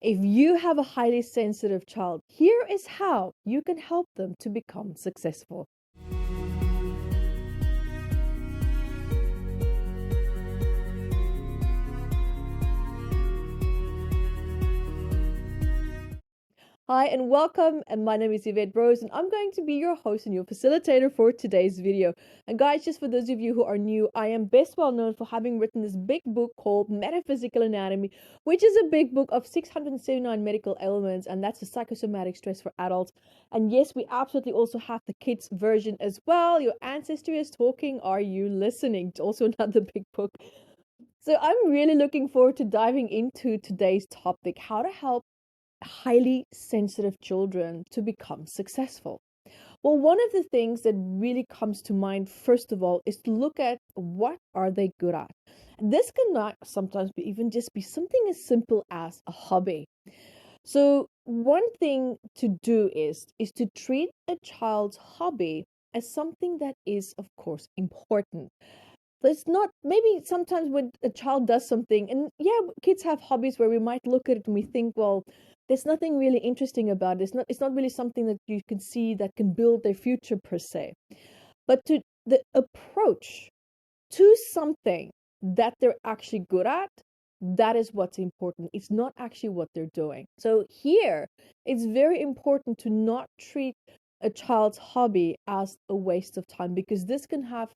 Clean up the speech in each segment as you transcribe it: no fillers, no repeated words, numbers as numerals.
If you have a highly sensitive child, here is how you can help them to become successful. Hi and welcome, and my name is Evette and I'm going to be your host and your facilitator for today's video. And guys, just for those of you who are new, I am best well known for having written this big book called Metaphysical Anatomy, which is a big book of 679 medical ailments, and that's the psychosomatic stress for adults. And yes, we absolutely also have the kids version as well. Your ancestry is talking, are you listening? It's also another big book. So I'm really looking forward to diving into today's topic, how to help highly sensitive children to become successful. Well, one of the things that really comes to mind, first of all, is to look at what are they good at. This can not sometimes be even just be something as simple as a hobby. So one thing to do is to treat a child's hobby as something that is, of course, important. It's not, maybe sometimes when a child does something, and yeah, kids have hobbies where we might look at it and we think, well, there's nothing really interesting about it. It's not really something that you can see that can build their future per se. But to the approach to something that they're actually good at, that is what's important. It's not actually what they're doing. So here, it's very important to not treat a child's hobby as a waste of time, because this can have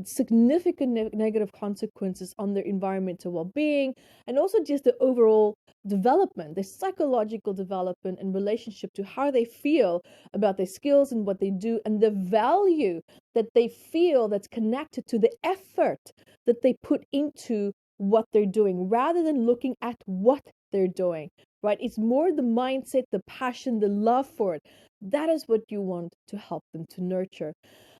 significant negative consequences on their environmental well-being and also just the overall development, the psychological development and relationship to how they feel about their skills and what they do, and the value that they feel that's connected to the effort that they put into what they're doing, rather than looking at what they're doing, right? It's more the mindset, the passion, the love for it. That is what you want to help them to nurture.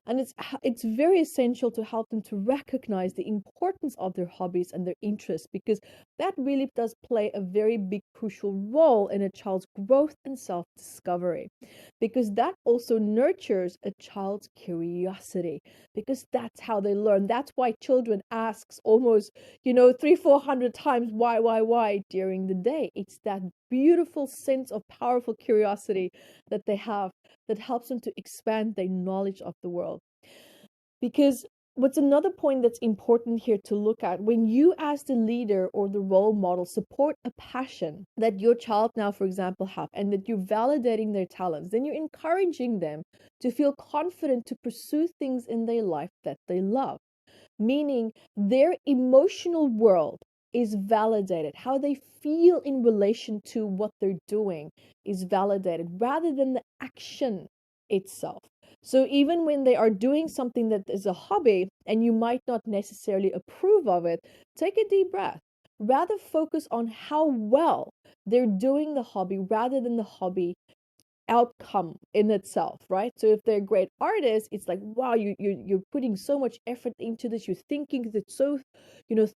And it's very essential to help them to recognize the importance of their hobbies and their interests, because that really does play a very big crucial role in a child's growth and self-discovery, because that also nurtures a child's curiosity, because that's how they learn. That's why children asks almost, 300-400 times why during the day. It's that beautiful sense of powerful curiosity that they have that helps them to expand their knowledge of the world. Because what's another point that's important here to look at, when you as the leader or the role model support a passion that your child now, for example, have, and that you're validating their talents, then you're encouraging them to feel confident to pursue things in their life that they love, meaning their emotional world is validated. How they feel in relation to what they're doing is validated rather than the action itself. So even when they are doing something that is a hobby and you might not necessarily approve of it, take a deep breath. Rather focus on how well they're doing the hobby rather than the hobby outcome in itself, right? So if they're great artists, it's like, wow, you're putting so much effort into this, you're thinking it so,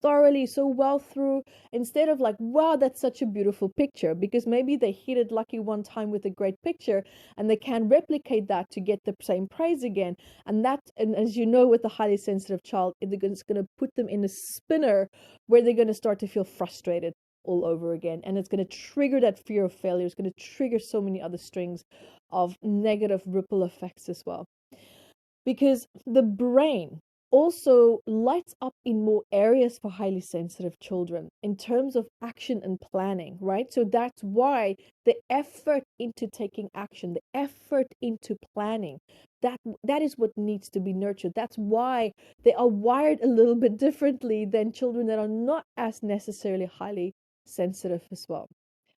thoroughly, so well through, instead of like, wow, that's such a beautiful picture, because maybe they hit it lucky one time with a great picture and they can replicate that to get the same praise again. And as you know, with a highly sensitive child, it's going to put them in a spinner where they're going to start to feel frustrated all over again, and it's going to trigger that fear of failure. It's going to trigger so many other strings of negative ripple effects as well, because the brain also lights up in more areas for highly sensitive children in terms of action and planning, right? So that's why the effort into taking action, the effort into planning, that is what needs to be nurtured. That's why they are wired a little bit differently than children that are not as necessarily highly sensitive as well.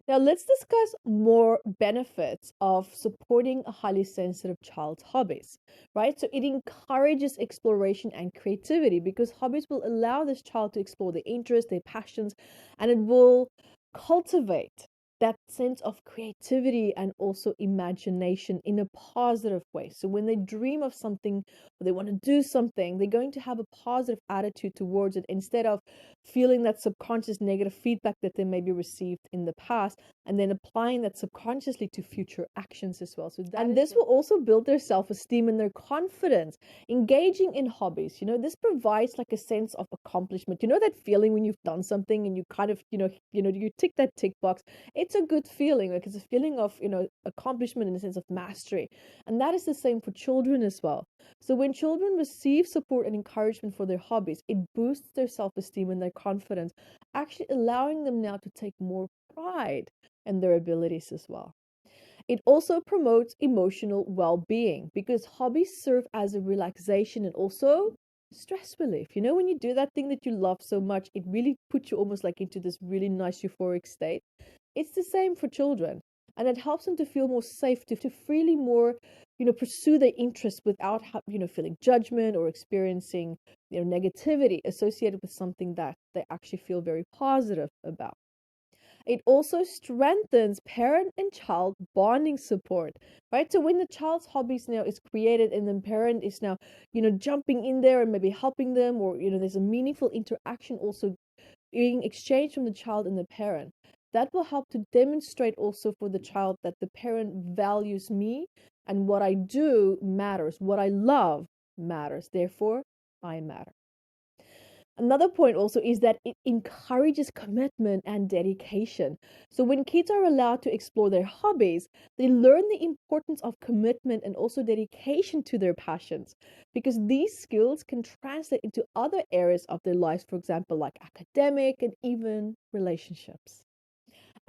Now, let's discuss more benefits of supporting a highly sensitive child's hobbies, right? So, it encourages exploration and creativity, because hobbies will allow this child to explore their interests, their passions, and it will cultivate that sense of creativity and also imagination in a positive way. So, when they dream of something or they want to do something, they're going to have a positive attitude towards it instead of feeling that subconscious negative feedback that they maybe received in the past, and then applying that subconsciously to future actions as well. And this will also build their self-esteem and their confidence. Engaging in hobbies, this provides like a sense of accomplishment. That feeling when you've done something and you kind of, you tick that tick box. It's a good feeling. Like, it's a feeling of, accomplishment in the sense of mastery. And that is the same for children as well. So when children receive support and encouragement for their hobbies, it boosts their self-esteem and their confidence, actually allowing them now to take more pride in their abilities as well. It also promotes emotional well-being because hobbies serve as a relaxation and also stress relief. When you do that thing that you love so much, it really puts you almost like into this really nice euphoric state. It's the same for children, and it helps them to feel more safe, to freely more, pursue their interests without, feeling judgment or experiencing, negativity associated with something that they actually feel very positive about. It also strengthens parent and child bonding support, right? So when the child's hobbies now is created and the parent is now, jumping in there and maybe helping them, or, there's a meaningful interaction also being exchanged from the child and the parent, that will help to demonstrate also for the child that the parent values me and what I do matters, what I love matters, therefore I matter. Another point also is that it encourages commitment and dedication. So when kids are allowed to explore their hobbies, they learn the importance of commitment and also dedication to their passions, because these skills can translate into other areas of their lives, for example, like academic and even relationships.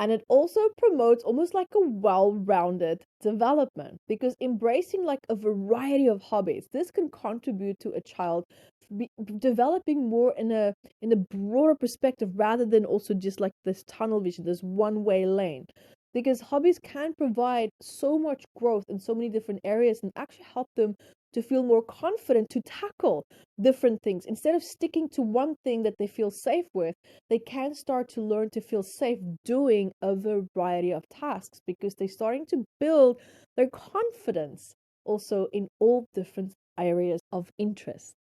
And it also promotes almost like a well-rounded development, because embracing like a variety of hobbies, this can contribute to a child developing more in a broader perspective, rather than also just like this tunnel vision, this one-way lane. Because hobbies can provide so much growth in so many different areas and actually help them to feel more confident to tackle different things. Instead of sticking to one thing that they feel safe with, they can start to learn to feel safe doing a variety of tasks, because they're starting to build their confidence also in all different areas of interest.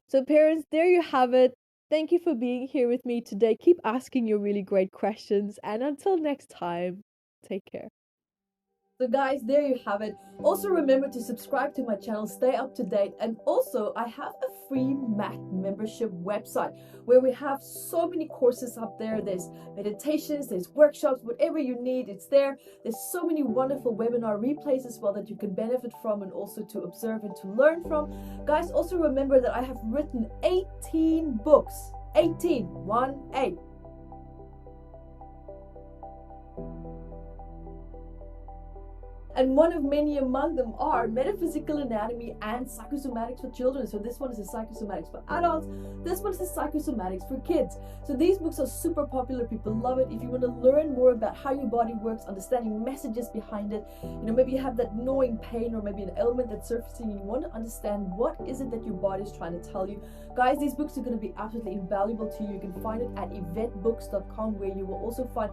So parents, there you have it. Thank you for being here with me today. Keep asking your really great questions, and until next time, take care. So guys, there you have it. Also remember to subscribe to my channel, stay up to date. And also I have a free Mac membership website where we have so many courses up there. There's meditations, there's workshops, whatever you need, it's there. There's so many wonderful webinar replays as well that you can benefit from and also to observe and to learn from. Guys, also remember that I have written 18 books. 18, 1-8. And one of many among them are Metaphysical Anatomy and Psychosomatics for Children. So this one is a Psychosomatics for adults. This one is a Psychosomatics for kids. So these books are super popular. People love it. If you want to learn more about how your body works, understanding messages behind it, maybe you have that gnawing pain or maybe an ailment that's surfacing and you want to understand what is it that your body is trying to tell you. Guys, these books are going to be absolutely invaluable to you. You can find it at evettebooks.com, where you will also find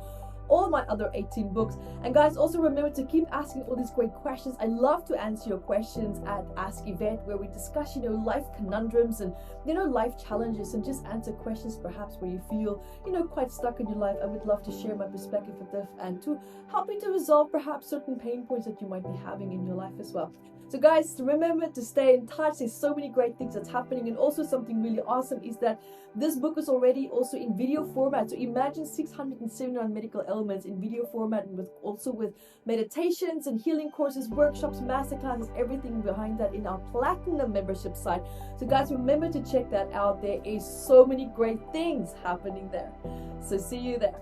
all my other 18 books. And guys, also remember to keep asking all these great questions. I love to answer your questions at Ask Evette, where we discuss, life conundrums and, life challenges, and just answer questions perhaps where you feel, quite stuck in your life. I would love to share my perspective with this and to help you to resolve perhaps certain pain points that you might be having in your life as well. So guys, remember to stay in touch. There's so many great things that's happening. And also something really awesome is that this book is already also in video format. So imagine 679 medical elements in video format, and also with meditations and healing courses, workshops, masterclasses, everything behind that in our platinum membership site. So guys, remember to check that out. There is so many great things happening there. So see you there.